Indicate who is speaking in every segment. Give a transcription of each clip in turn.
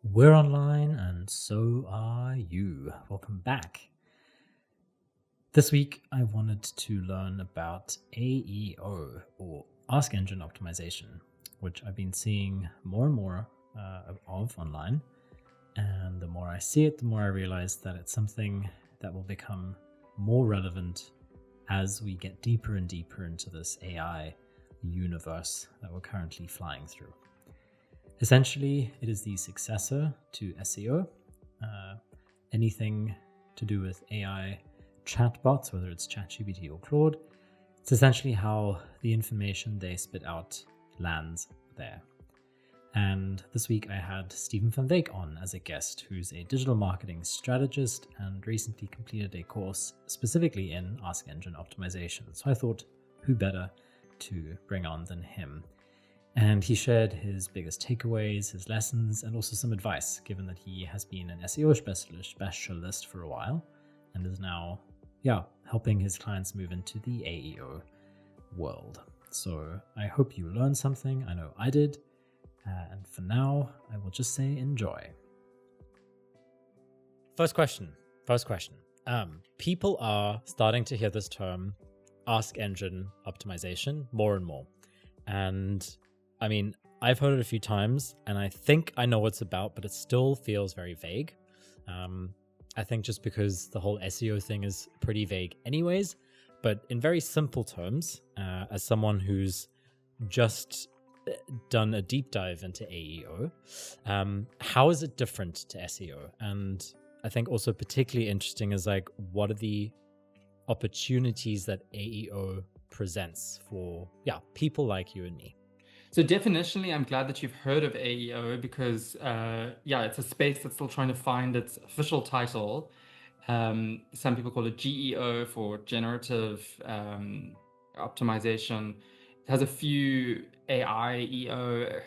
Speaker 1: We're online and so are you. Welcome back. This week, I wanted to learn about AEO, or Ask Engine Optimization, which I've been seeing more and more of online. And the more I see it, the more I realize that it's something that will become more relevant as we get deeper and deeper into this AI universe that we're currently flying through. Essentially, it is the successor to SEO. Anything to do with AI chatbots, whether it's ChatGPT or Claude, it's essentially how the information they spit out lands there. And this week I had Stephen van Wyk on as a guest, who's a digital marketing strategist and recently completed a course specifically in Ask Engine Optimization. So I thought, who better to bring on than him? And he shared his biggest takeaways, his lessons, and also some advice, given that he has been an SEO specialist for a while and is now, helping his clients move into the AEO world. So I hope you learned something. I know I did. And for now, I will just say enjoy. First question. People are starting to hear this term, Ask Engine Optimization, more and more. And I mean, I've heard it a few times and I think I know what it's about, but it still feels very vague. I think just because the whole SEO thing is pretty vague anyways, but in very simple terms, as someone who's just done a deep dive into AEO, how is it different to SEO? And I think also particularly interesting is like, what are the opportunities that AEO presents for people like you and me?
Speaker 2: So definitionally, I'm glad that you've heard of AEO because, it's a space that's still trying to find its official title. Some people call it GEO for generative optimization. It has a few AIEO.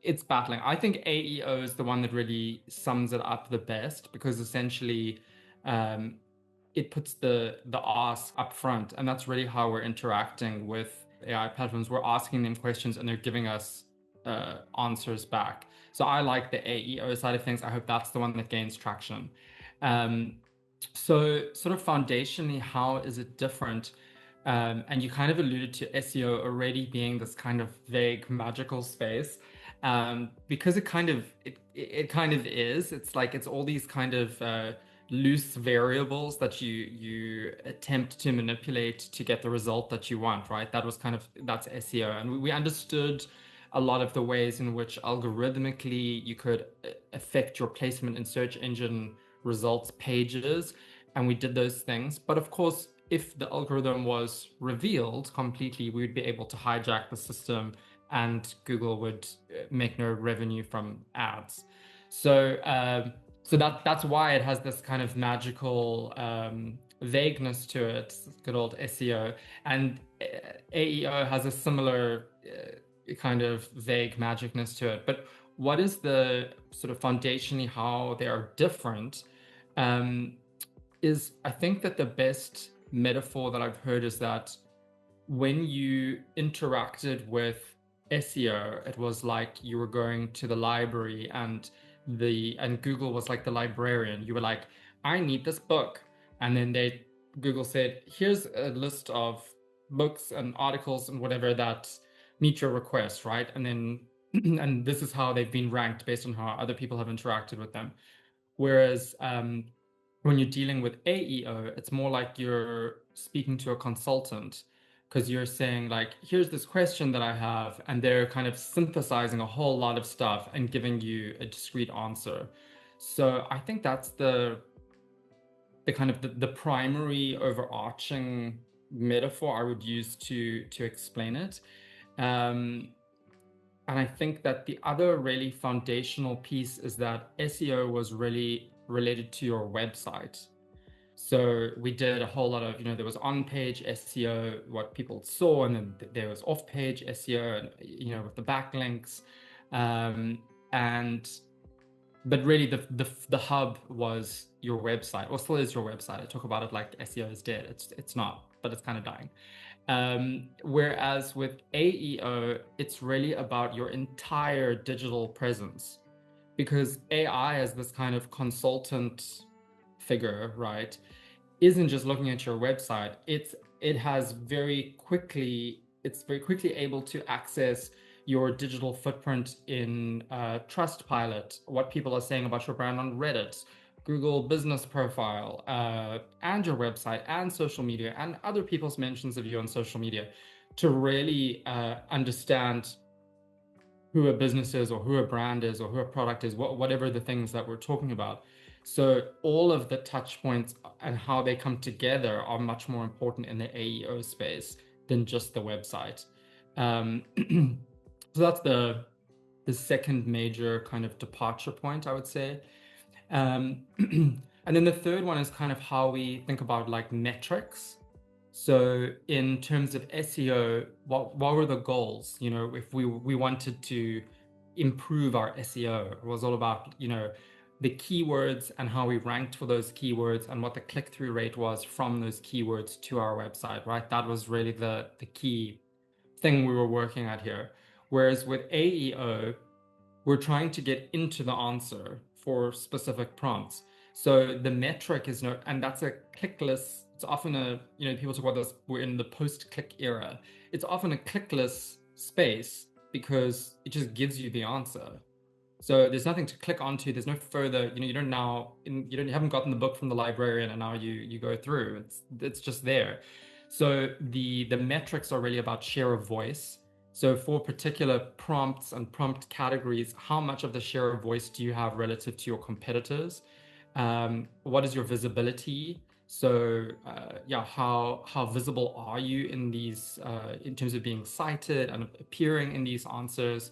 Speaker 2: It's battling. I think AEO is the one that really sums it up the best because essentially it puts the ask up front, and that's really how we're interacting with AI platforms. We're asking them questions and they're giving us answers back. So I like the AEO side of things. I hope that's the one that gains traction. So sort of foundationally, how is it different? And you kind of alluded to SEO already being this kind of vague, magical space, because it kind of is. It's like it's all these kind of loose variables that you attempt to manipulate to get the result that you want, right? That's SEO. And we understood a lot of the ways in which algorithmically you could affect your placement in search engine results pages. And we did those things. But of course, if the algorithm was revealed completely, we would be able to hijack the system and Google would make no revenue from ads. So that's why it has this kind of magical vagueness to it, good old SEO. And AEO has a similar kind of vague magicness to it. But what is the sort of foundationally how they are different is I think that the best metaphor that I've heard is that when you interacted with SEO, it was like you were going to the library and Google was like the librarian. You were like, I need this book. And then Google said, here's a list of books and articles and whatever that meet your request, right? And then and this is how they've been ranked based on how other people have interacted with them. Whereas when you're dealing with AEO, it's more like you're speaking to a consultant, because you're saying like, here's this question that I have, and they're kind of synthesizing a whole lot of stuff and giving you a discrete answer. So I think that's the kind of the primary overarching metaphor I would use to explain it. And I think that the other really foundational piece is that SEO was really related to your website. So we did a whole lot of, there was on-page SEO, what people saw, and then there was off-page SEO, and, with the backlinks. But really the hub was your website, or still is your website. I talk about it like SEO is dead. It's not, but it's kind of dying. Whereas with AEO, it's really about your entire digital presence. because AI as this kind of consultant figure, right, isn't just looking at your website. It's very quickly able to access your digital footprint in Trustpilot, what people are saying about your brand on Reddit, Google Business Profile, and your website and social media and other people's mentions of you on social media, to really understand who a business is or who a brand is or who a product is, whatever the things that we're talking about. So all of the touch points and how they come together are much more important in the AEO space than just the website. So that's the second major kind of departure point, I would say. And then the third one is kind of how we think about like metrics. So in terms of SEO, what were the goals? You know, if we wanted to improve our SEO, it was all about, you know, the keywords and how we ranked for those keywords and what the click-through rate was from those keywords to our website, right? That was really the key thing we were working at here. Whereas with AEO, we're trying to get into the answer for specific prompts. So the metric is no, and that's a clickless. It's often a, you know, people talk about this, we're in the post-click era. It's often a clickless space because it just gives you the answer. So there's nothing to click onto. There's no further, you know, you haven't gotten the book from the librarian and now you go through. It's just there. So the metrics are really about share of voice. So for particular prompts and prompt categories, how much of the share of voice do you have relative to your competitors? What is your visibility? So yeah, how visible are you in these in terms of being cited and appearing in these answers?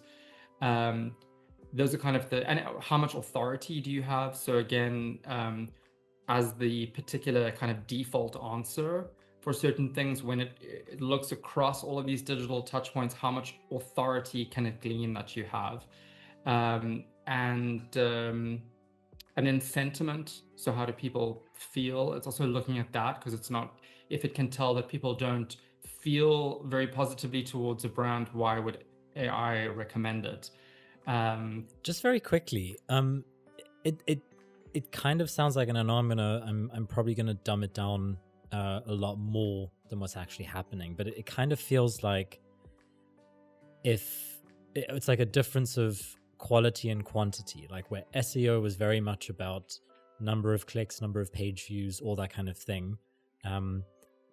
Speaker 2: Those are kind of and how much authority do you have? So again, as the particular kind of default answer for certain things, when it looks across all of these digital touch points, how much authority can it glean that you have? And then sentiment. So how do people feel? It's also looking at that, because it's not, if it can tell that people don't feel very positively towards a brand, why would AI recommend it?
Speaker 1: Just very quickly, it kind of sounds like, and I know I'm probably gonna dumb it down a lot more than what's actually happening, but it kind of feels like it's like a difference of quality and quantity, like where SEO was very much about number of clicks, number of page views, all that kind of thing.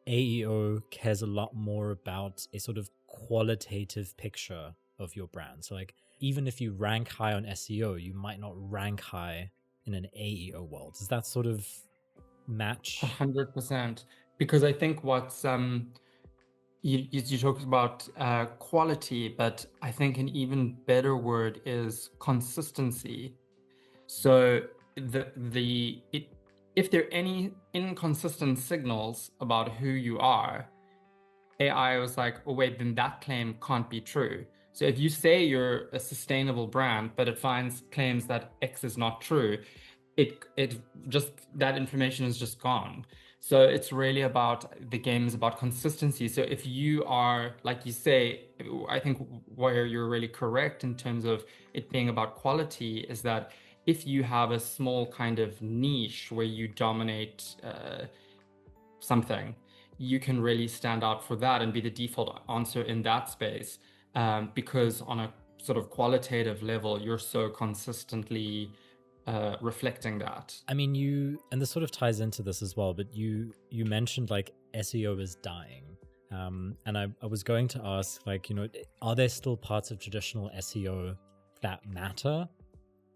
Speaker 1: AEO cares a lot more about a sort of qualitative picture of your brand. So like, even if you rank high on SEO, you might not rank high in an AEO world. Does that sort of match?
Speaker 2: 100%. Because I think what's you talked about quality, but I think an even better word is consistency. So if there are any inconsistent signals about who you are, AI was like, oh wait, then that claim can't be true. So if you say you're a sustainable brand, but it finds claims that X is not true, it just, that information is just gone. So it's really about, the game is about consistency. So if you are, like you say, I think where you're really correct in terms of it being about quality is that if you have a small kind of niche where you dominate something, you can really stand out for that and be the default answer in that space, because on a sort of qualitative level, you're so consistently reflecting that.
Speaker 1: I mean, and this sort of ties into this as well, but you mentioned like SEO is dying. And I was going to ask, like, you know, are there still parts of traditional SEO that matter?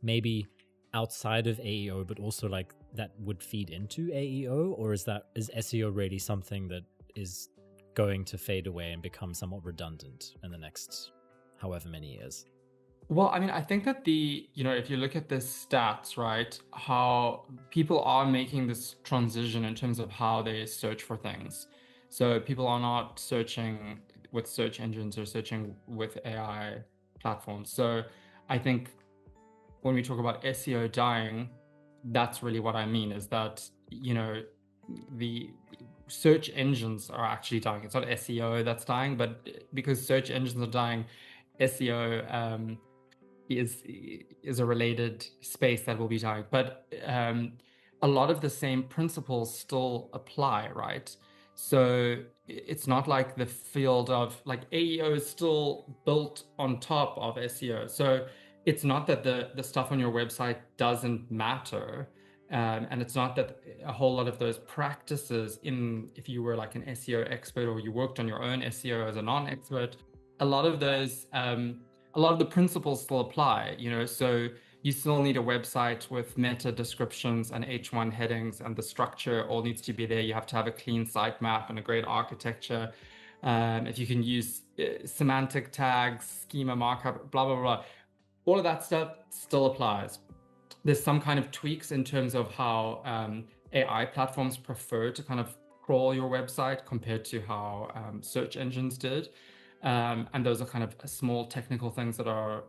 Speaker 1: Maybe outside of AEO, but also like that would feed into AEO? Or is SEO really something that is going to fade away and become somewhat redundant in the next however many years?
Speaker 2: Well, I mean, I think that if you look at the stats, right, how people are making this transition in terms of how they search for things. So people are not searching with search engines or searching with AI platforms. So I think when we talk about SEO dying, that's really what I mean, is that, the search engines are actually dying. It's not SEO that's dying, but because search engines are dying, SEO is a related space that will be dying. But a lot of the same principles still apply, right? So it's not like the field of like AEO is still built on top of SEO. So it's not that the stuff on your website doesn't matter. And it's not that a whole lot of those practices if you were like an SEO expert or you worked on your own SEO as a non-expert, a lot of those, a lot of the principles still apply, so you still need a website with meta descriptions and H1 headings, and the structure all needs to be there. You have to have a clean sitemap and a great architecture. If you can use semantic tags, schema markup, blah, blah, blah, all of that stuff still applies. There's some kind of tweaks in terms of how AI platforms prefer to kind of crawl your website compared to how search engines did. And those are kind of small technical things that are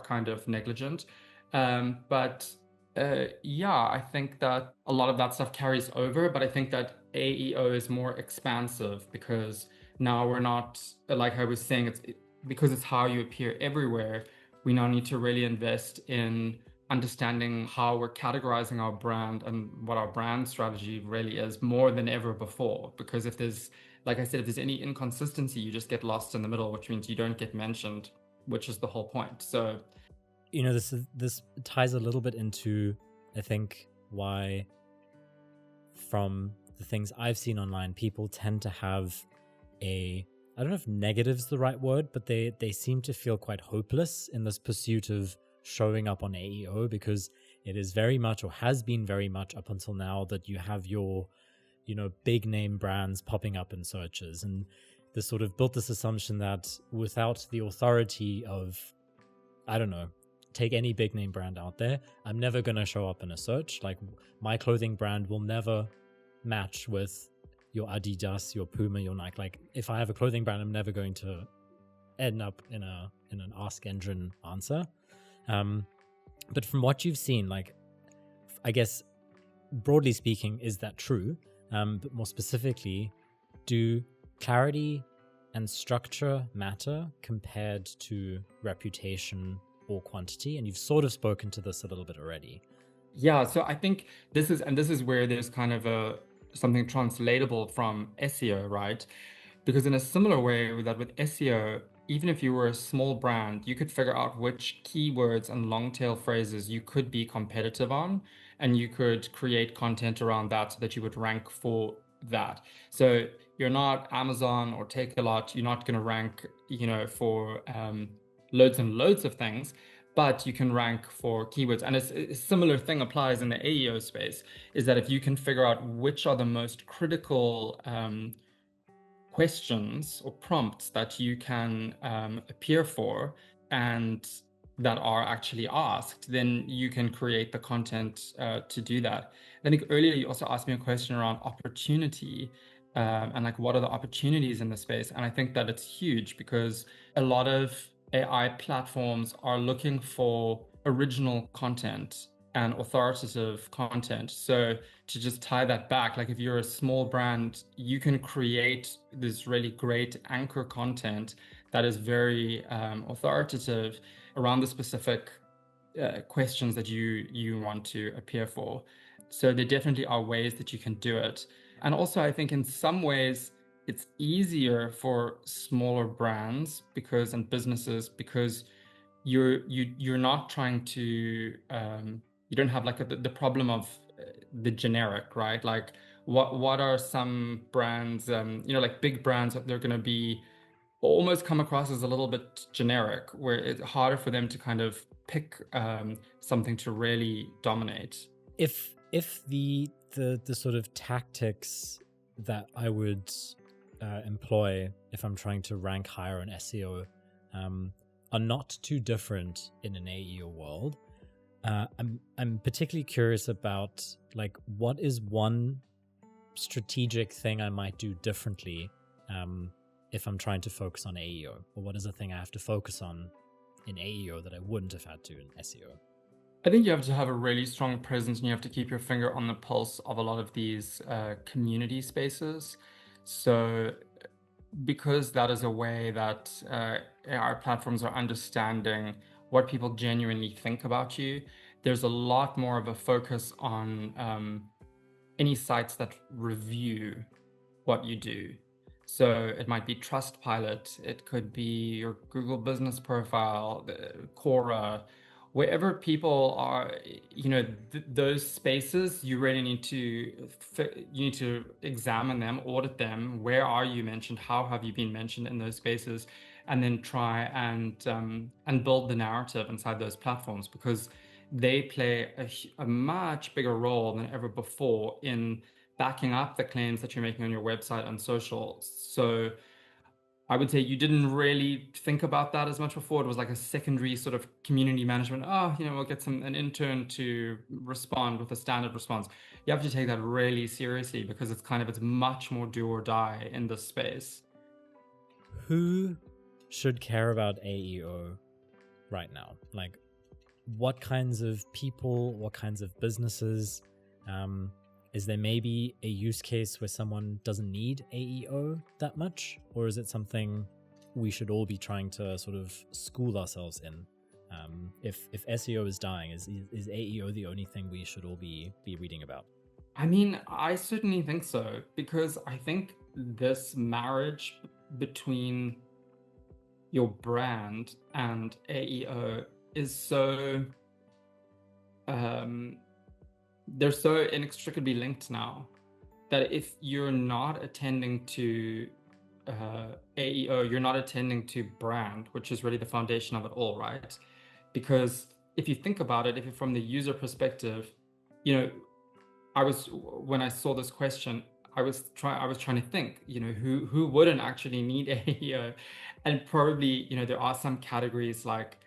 Speaker 2: kind of negligent. But I think that a lot of that stuff carries over, but I think that AEO is more expansive because now we're not, like I was saying, because it's how you appear everywhere. We now need to really invest in understanding how we're categorizing our brand and what our brand strategy really is more than ever before. Because if there's, like I said, if there's any inconsistency, you just get lost in the middle, which means you don't get mentioned, which is the whole point. So,
Speaker 1: this ties a little bit into, I think, why from the things I've seen online, people tend to have I don't know if negative's the right word, but they seem to feel quite hopeless in this pursuit of showing up on AEO, because it is very much, or has been very much up until now, that you have your, big name brands popping up in searches, and this sort of built this assumption that without the authority of, I don't know, take any big name brand out there, I'm never going to show up in a search. Like, my clothing brand will never match with your Adidas, your Puma, your Nike. Like, if I have a clothing brand, I'm never going to end up in an Ask Engine answer. But from what you've seen, like, I guess broadly speaking, is that true? But more specifically, do clarity and structure matter compared to reputation or quantity? And you've sort of spoken to this a little bit already.
Speaker 2: Yeah, so I think this is where there's kind of something translatable from SEO, right? Because in a similar way that with SEO, even if you were a small brand, you could figure out which keywords and long tail phrases you could be competitive on, and you could create content around that so that you would rank for that. So you're not Amazon or Takealot, you're not going to rank, for loads and loads of things, but you can rank for keywords. And a similar thing applies in the AEO space, is that if you can figure out which are the most critical questions or prompts that you can appear for and that are actually asked, then you can create the content to do that. I think earlier you also asked me a question around opportunity and like what are the opportunities in the space. And I think that it's huge because a lot of AI platforms are looking for original content and authoritative content. So to just tie that back, like if you're a small brand, you can create this really great anchor content that is very authoritative around the specific questions that you want to appear for. So there definitely are ways that you can do it. And also, I think in some ways, it's easier for smaller brands and businesses because you're not trying to you don't have like the problem of the generic, right? Like what are some brands like big brands that they're going to be almost come across as a little bit generic, where it's harder for them to kind of pick something to really dominate.
Speaker 1: If the sort of tactics that I would employ if I'm trying to rank higher on SEO are not too different in an AEO world, I'm particularly curious about like what is one strategic thing I might do differently if I'm trying to focus on AEO, or what is a thing I have to focus on in AEO that I wouldn't have had to in SEO?
Speaker 2: I think you have to have a really strong presence and you have to keep your finger on the pulse of a lot of these community spaces. So because that is a way that AI platforms are understanding what people genuinely think about you. There's a lot more of a focus on any sites that review what you do. So it might be Trustpilot, it could be your Google business profile, the Quora, wherever people are, those spaces, you really need to examine them, audit them. Where are you mentioned? How have you been mentioned in those spaces? And then try and build the narrative inside those platforms, because they play a much bigger role than ever before in backing up the claims that you're making on your website and social. So I would say you didn't really think about that as much before. It was like a secondary sort of community management. Oh, we'll get an intern to respond with a standard response. You have to take that really seriously, because it's much more do or die in this space.
Speaker 1: Who should care about AEO right now? Like, what kinds of people, what kinds of businesses? Is there maybe a use case where someone doesn't need AEO that much? Or is it something we should all be trying to sort of school ourselves in? If SEO is dying, is AEO the only thing we should all be reading about?
Speaker 2: I mean, I certainly think so, because I think this marriage between your brand and AEO is so they're so inextricably linked now, that if you're not attending to AEO, you're not attending to brand, which is really the foundation of it all, right? Because if you think about it, if you're from the user perspective, when I saw this question, I was trying to think, who wouldn't actually need AEO, and probably, there are some categories like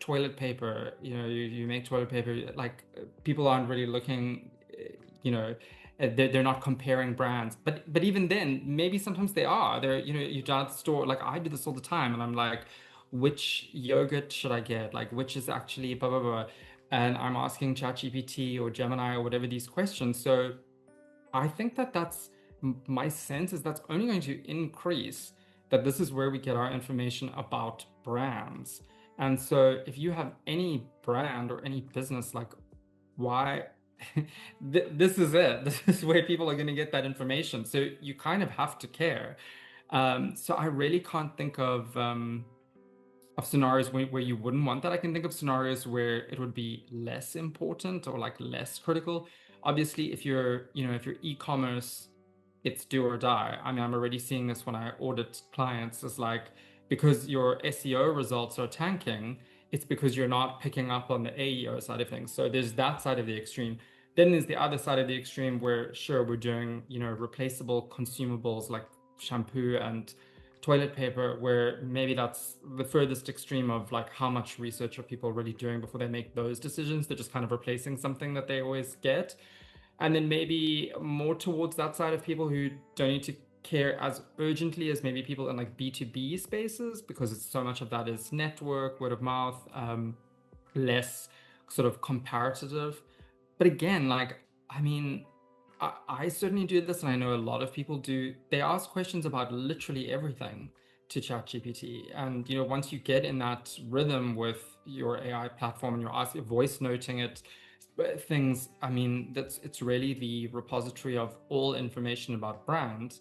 Speaker 2: toilet paper. You make toilet paper, like people aren't really looking, they're not comparing brands, but even then, maybe sometimes they are. They're, you're down at the store, like I do this all the time, and I'm like, which yogurt should I get? Like, which is actually blah blah blah, and I'm asking ChatGPT or Gemini or whatever these questions. So I think that's my sense is that's only going to increase, that this is where we get our information about brands. And so if you have any brand or any business, like, why this is it. This is where people are going to get that information. So you kind of have to care. So I really can't think of scenarios where you wouldn't want that. I can think of scenarios where it would be less important or like less critical. Obviously, if you're e-commerce, it's do or die. I mean, I'm already seeing this when I audit clients. It's like, because your SEO results are tanking, it's because you're not picking up on the AEO side of things. So there's that side of the extreme. Then there's the other side of the extreme where, sure, we're doing, replaceable consumables like shampoo and toilet paper, where maybe that's the furthest extreme of like how much research are people really doing before they make those decisions. They're just kind of replacing something that they always get. And then maybe more towards that side of people who don't need to care as urgently as maybe people in like B2B spaces, because it's so much of that is network, word of mouth, less sort of comparative. But again, like, I mean, I certainly do this, and I know a lot of people do. They ask questions about literally everything to ChatGPT. And, once you get in that rhythm with your AI platform and you're voice noting it, things, I mean, it's really the repository of all information about brands.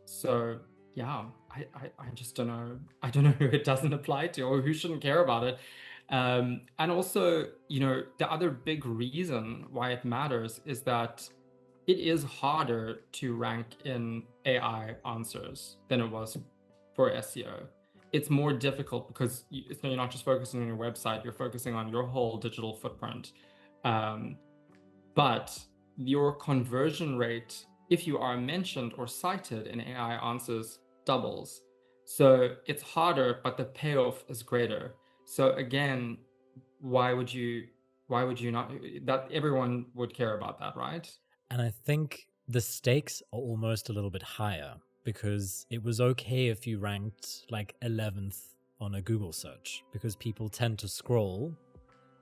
Speaker 2: So yeah, I just don't know. I don't know who it doesn't apply to or who shouldn't care about it. And also, the other big reason why it matters is that it is harder to rank in AI answers than it was for SEO. It's more difficult because you're not just focusing on your website, you're focusing on your whole digital footprint. But your conversion rate, if you are mentioned or cited in AI answers, doubles. So it's harder, but the payoff is greater. So again, why would you not? That everyone would care about that, right?
Speaker 1: And I think the stakes are almost a little bit higher, because it was okay if you ranked like 11th on a Google search, because people tend to scroll.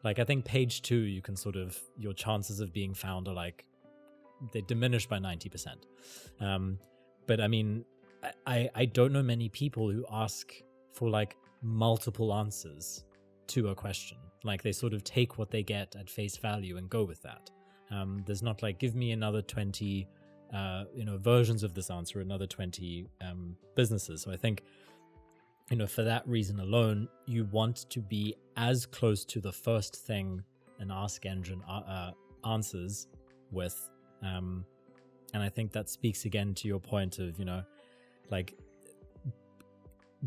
Speaker 1: Like, I think page 2, you can sort of, your chances of being found are like, they diminish by 90%. But I mean, I don't know many people who ask for like multiple answers to a question. Like they sort of take what they get at face value and go with that. There's not like, give me another 20 versions of this answer, another 20 businesses. So I think, for that reason alone, you want to be as close to the first thing an Ask Engine answers with. And I think that speaks again to your point of, like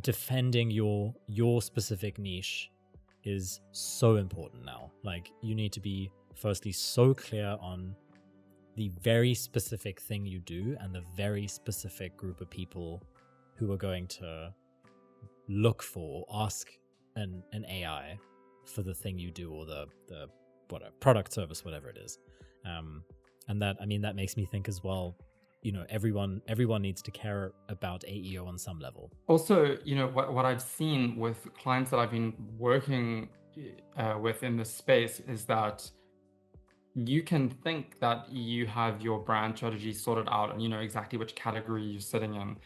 Speaker 1: defending your specific niche is so important now. Like you need to be firstly so clear on the very specific thing you do and the very specific group of people who are going to look for, ask an AI for the thing you do, or the whatever product, service, whatever it is. And that makes me think as well, everyone needs to care about AEO on some level.
Speaker 2: Also, what I've seen with clients that I've been working with in this space is that you can think that you have your brand strategy sorted out and you know exactly which category you're sitting in.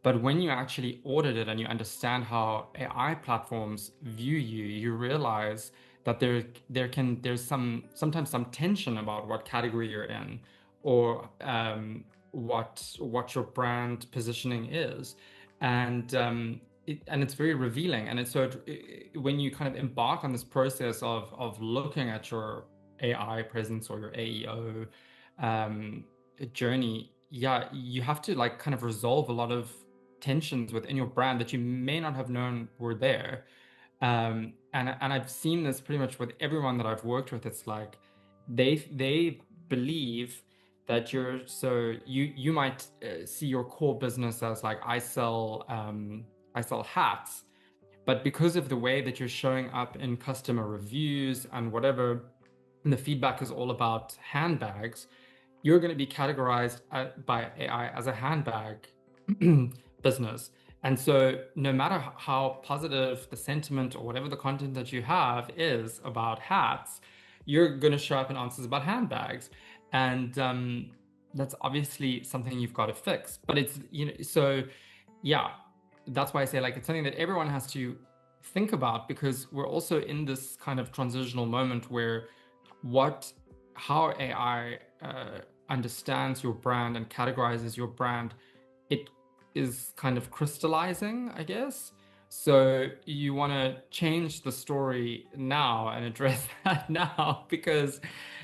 Speaker 2: But when you actually audit it and you understand how AI platforms view you, you realize that there's sometimes some tension about what category you're in, or what your brand positioning is, and it's very revealing. And when you kind of embark on this process of looking at your AI presence or your AEO journey, you have to like kind of resolve a lot of tensions within your brand that you may not have known were there. And I've seen this pretty much with everyone that I've worked with. It's like they believe that you might see your core business as like I sell hats, but because of the way that you're showing up in customer reviews and whatever, and the feedback is all about handbags, you're going to be categorized by AI as a handbag business. And so no matter how positive the sentiment or whatever the content that you have is about hats, you're going to show up in answers about handbags. And that's obviously something you've got to fix. But it's, that's why I say like it's something that everyone has to think about, because we're also in this kind of transitional moment where how AI understands your brand and categorizes your brand, it is kind of crystallizing, I guess. So you want to change the story now and address that now, because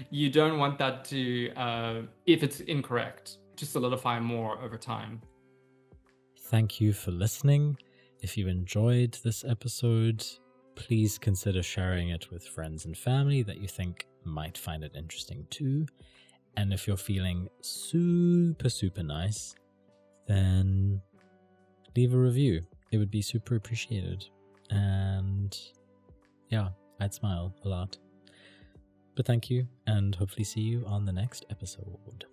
Speaker 2: you don't want that to, if it's incorrect, to solidify more over time.
Speaker 1: Thank you for listening. If you enjoyed this episode, please consider sharing it with friends and family that you think might find it interesting too. And if you're feeling super, super nice, then leave a review. It would be super appreciated. And I'd smile a lot. But thank you, and hopefully see you on the next episode.